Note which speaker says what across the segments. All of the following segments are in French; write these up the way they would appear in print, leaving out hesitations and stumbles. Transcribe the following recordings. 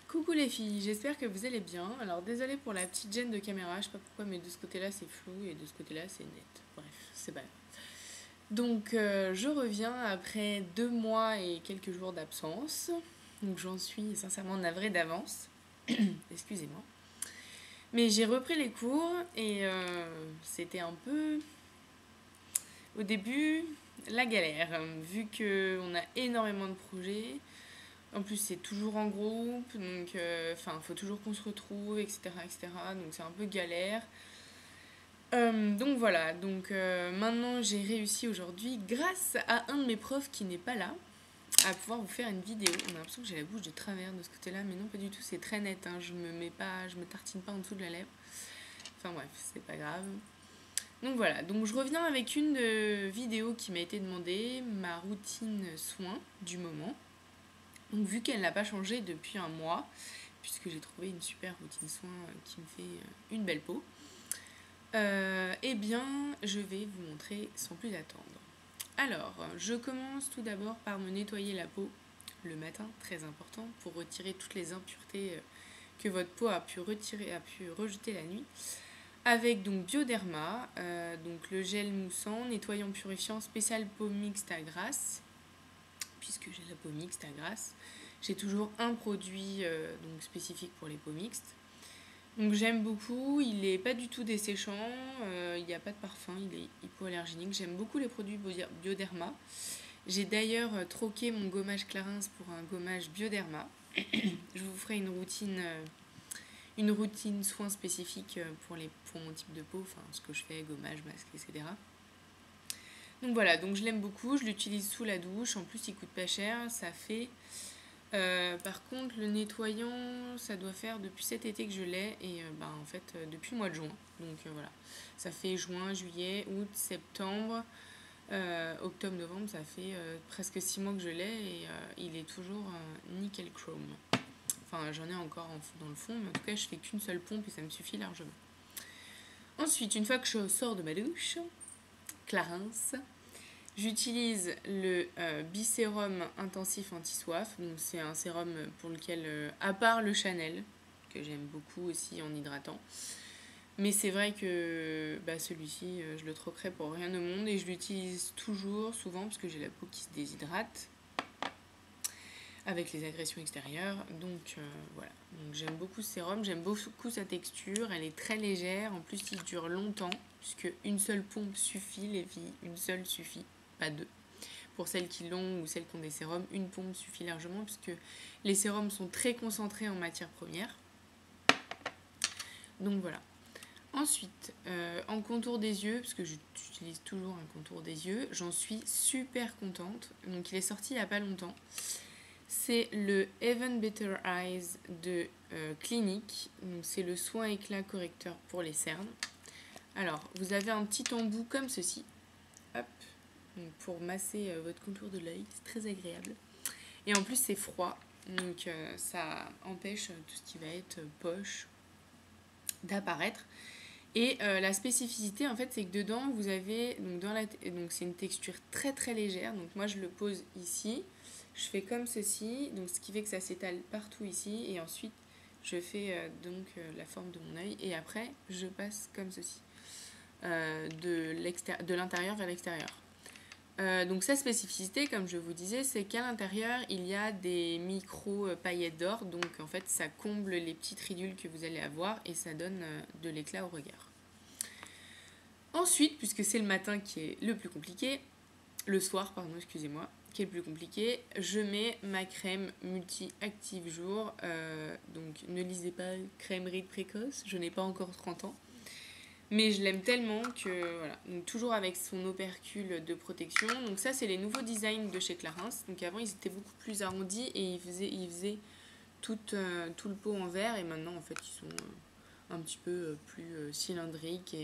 Speaker 1: Coucou les filles, j'espère que vous allez bien. Alors désolée pour la petite gêne de caméra, je sais pas pourquoi mais de ce côté là c'est flou et de ce côté là c'est net. Bref, c'est pas grave. Donc je reviens après 2 mois et quelques jours d'absence. Donc j'en suis sincèrement navrée d'avance. Excusez-moi. Mais j'ai repris les cours et c'était un peu au début la galère vu qu'on a énormément de projets. En plus, c'est toujours en groupe, donc faut toujours qu'on se retrouve, etc., etc. Donc c'est un peu galère. Donc voilà, maintenant j'ai réussi aujourd'hui, grâce à un de mes profs qui n'est pas là, à pouvoir vous faire une vidéo. On a l'impression que j'ai la bouche de travers de ce côté-là, mais non, pas du tout, c'est très net. Hein. Je me tartine pas en dessous de la lèvre. Enfin bref, c'est pas grave. Donc voilà, donc je reviens avec une vidéo qui m'a été demandée, ma routine soins du moment. Donc vu qu'elle n'a pas changé depuis un mois, puisque j'ai trouvé une super routine soin qui me fait une belle peau, eh bien je vais vous montrer sans plus attendre. Alors, je commence tout d'abord par me nettoyer la peau le matin, très important, pour retirer toutes les impuretés que votre peau a pu rejeter la nuit. Avec donc Bioderma, donc le gel moussant, nettoyant purifiant spécial peau mixte à grasse, puisque j'ai la peau mixte à grasse. J'ai toujours un produit donc spécifique pour les peaux mixtes. Donc j'aime beaucoup, il n'est pas du tout desséchant, il n'y a pas de parfum, il est hypoallergénique. J'aime beaucoup les produits Bioderma. J'ai d'ailleurs troqué mon gommage Clarins pour un gommage Bioderma. Je vous ferai une routine soin spécifique pour mon type de peau, enfin ce que je fais, gommage, masque, etc. Donc voilà, donc je l'aime beaucoup, je l'utilise sous la douche, en plus il coûte pas cher, ça fait... par contre le nettoyant ça doit faire depuis cet été que je l'ai et en fait depuis le mois de juin. Donc voilà, ça fait juin, juillet, août, septembre, octobre, novembre, ça fait presque 6 mois que je l'ai et il est toujours nickel chrome. Enfin j'en ai encore dans le fond, mais en tout cas je fais qu'une seule pompe et ça me suffit largement. Ensuite, une fois que je sors de ma douche, Clarins, j'utilise le Bisérum intensif anti-soif. Donc c'est un sérum pour lequel, à part le Chanel, que j'aime beaucoup aussi en hydratant, mais c'est vrai que celui-ci, je le troquerai pour rien au monde et je l'utilise toujours, souvent, parce que j'ai la peau qui se déshydrate avec les agressions extérieures. Donc voilà, donc j'aime beaucoup ce sérum, j'aime beaucoup sa texture, elle est très légère, en plus il dure longtemps, puisque une seule pompe suffit, les filles, une seule suffit, pas deux. Pour celles qui l'ont ou celles qui ont des sérums, une pompe suffit largement, puisque les sérums sont très concentrés en matière première. Donc voilà. Ensuite, en contour des yeux, parce que j'utilise toujours un contour des yeux, j'en suis super contente. Donc il est sorti il n'y a pas longtemps. C'est le Even Better Eyes de Clinique. C'est le soin éclat correcteur pour les cernes. Alors, vous avez un petit embout comme ceci. Hop. Donc, pour masser votre contour de l'œil. C'est très agréable. Et en plus, c'est froid. Donc, ça empêche tout ce qui va être poche d'apparaître. Et la spécificité, en fait, c'est que dedans, vous avez... Donc, c'est une texture très très légère. Donc, moi, je le pose ici. Je fais comme ceci, donc ce qui fait que ça s'étale partout ici, et ensuite je fais la forme de mon œil, et après je passe comme ceci, de l'intérieur vers l'extérieur. Donc sa spécificité, comme je vous disais, c'est qu'à l'intérieur il y a des micro paillettes d'or, donc en fait ça comble les petites ridules que vous allez avoir, et ça donne de l'éclat au regard. Ensuite, puisque c'est le matin qui est le plus compliqué, le soir, pardon, excusez-moi, qui est le plus compliqué, je mets ma crème multi-active jour. Donc ne lisez pas crème ride précoce, je n'ai pas encore 30 ans. Mais je l'aime tellement que voilà. Donc toujours avec son opercule de protection. Donc ça c'est les nouveaux designs de chez Clarins. Donc avant ils étaient beaucoup plus arrondis et ils faisaient tout le pot en verre. Et maintenant en fait ils sont un petit peu plus cylindriques.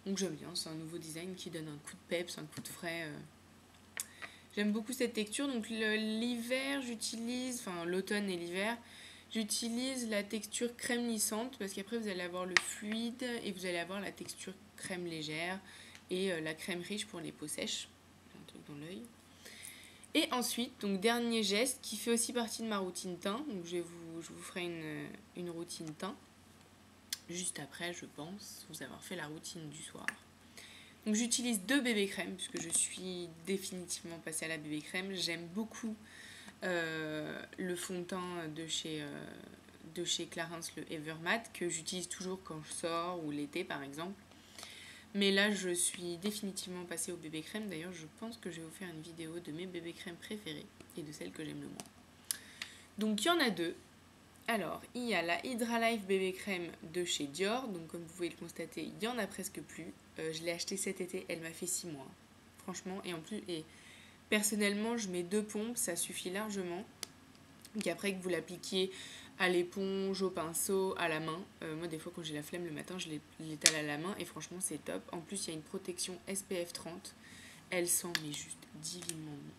Speaker 1: Donc j'aime bien, c'est un nouveau design qui donne un coup de peps, un coup de frais. J'aime beaucoup cette texture. Donc l'hiver, j'utilise, enfin l'automne et l'hiver, j'utilise la texture crème lissante parce qu'après vous allez avoir le fluide et vous allez avoir la texture crème légère et la crème riche pour les peaux sèches. J'ai un truc dans l'œil. Et ensuite, donc dernier geste qui fait aussi partie de ma routine teint. Donc je vous ferai une routine teint juste après, je pense, vous avoir fait la routine du soir. Donc j'utilise 2 bébés crèmes puisque je suis définitivement passée à la bébé crème. J'aime beaucoup le fond de teint de chez Clarins, le Evermatte, que j'utilise toujours quand je sors ou l'été par exemple. Mais là, je suis définitivement passée au bébé crème. D'ailleurs, je pense que je vais vous faire une vidéo de mes bébés crèmes préférées et de celles que j'aime le moins. Donc, il y en a 2. Alors, il y a la Hydra Life bébé crème de chez Dior. Donc, comme vous pouvez le constater, il n'y en a presque plus. Je l'ai achetée cet été, elle m'a fait 6 mois. Franchement, et personnellement, je mets 2 pompes, ça suffit largement. Donc, après que vous l'appliquiez à l'éponge, au pinceau, à la main. Moi, des fois, quand j'ai la flemme le matin, je l'étale à la main et franchement, c'est top. En plus, il y a une protection SPF 30. Elle sent mais juste divinement bon.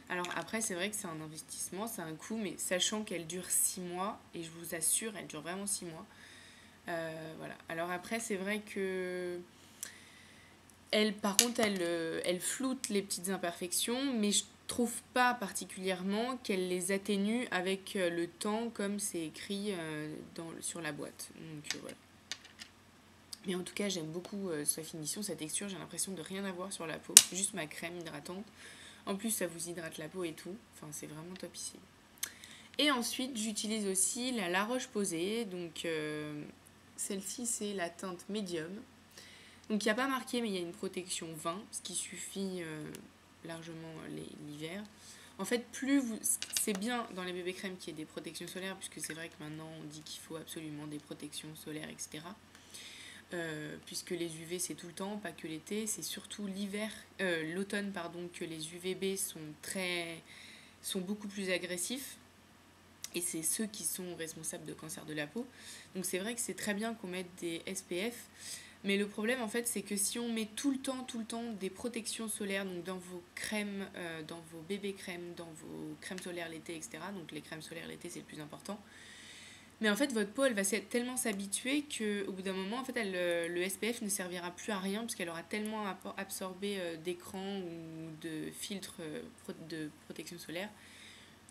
Speaker 1: Alors après, c'est vrai que c'est un investissement, c'est un coût, mais sachant qu'elle dure 6 mois, et je vous assure, elle dure vraiment 6 mois. Voilà. Alors après, c'est vrai que par contre, elle floute les petites imperfections, mais je trouve pas particulièrement qu'elle les atténue avec le temps comme c'est écrit sur la boîte. Donc voilà. Mais en tout cas, j'aime beaucoup sa finition, sa texture. J'ai l'impression de rien avoir sur la peau. Juste ma crème hydratante. En plus, ça vous hydrate la peau et tout. Enfin, c'est vraiment topissime. Et ensuite, j'utilise aussi la Roche-Posay. Donc celle-ci, c'est la teinte médium. Donc il n'y a pas marqué, mais il y a une protection 20, ce qui suffit largement l'hiver. En fait, c'est bien dans les bébés crèmes qu'il y ait des protections solaires, puisque c'est vrai que maintenant on dit qu'il faut absolument des protections solaires, etc. Puisque les UV c'est tout le temps, pas que l'été, c'est surtout l'automne que les UVB sont beaucoup plus agressifs. Et c'est ceux qui sont responsables de cancer de la peau. Donc c'est vrai que c'est très bien qu'on mette des SPF. Mais le problème en fait c'est que si on met tout le temps des protections solaires, donc dans vos crèmes, dans vos bébés crèmes, dans vos crèmes solaires l'été, etc. Donc les crèmes solaires l'été c'est le plus important. Mais en fait votre peau elle va tellement s'habituer qu'au bout d'un moment en fait le SPF ne servira plus à rien parce qu'elle aura tellement absorbé d'écran ou de filtres de protection solaire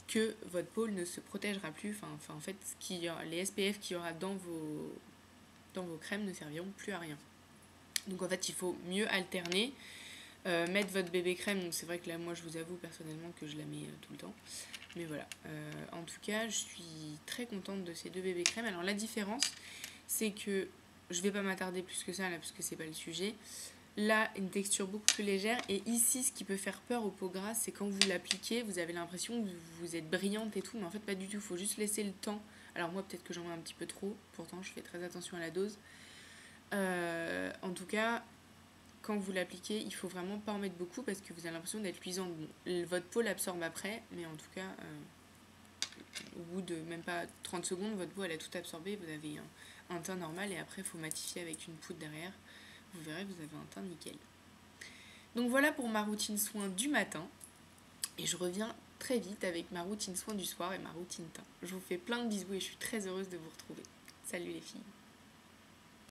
Speaker 1: que votre peau ne se protégera plus. Enfin en fait les SPF qu'il y aura dans vos crèmes ne serviront plus à rien. Donc en fait il faut mieux alterner, mettre votre bébé crème. Donc c'est vrai que là moi je vous avoue personnellement que je la mets tout le temps, mais voilà. En tout cas je suis très contente de ces 2 bébés crèmes. Alors la différence c'est que je vais pas m'attarder plus que ça là parce que c'est pas le sujet. Là une texture beaucoup plus légère, et ici ce qui peut faire peur aux peaux grasses c'est quand vous l'appliquez vous avez l'impression que vous êtes brillante et tout, mais en fait pas du tout. Il faut juste laisser le temps. Alors moi peut-être que j'en mets un petit peu trop, pourtant je fais très attention à la dose. En tout cas, quand vous l'appliquez, il faut vraiment pas en mettre beaucoup parce que vous avez l'impression d'être luisante. Bon, votre peau l'absorbe après, mais en tout cas, au bout de même pas 30 secondes, votre peau elle a tout absorbé, vous avez un teint normal, et après il faut matifier avec une poudre derrière. Vous verrez, vous avez un teint nickel. Donc voilà pour ma routine soin du matin, et je reviens très vite avec ma routine soin du soir et ma routine teint. Je vous fais plein de bisous et je suis très heureuse de vous retrouver. Salut les filles!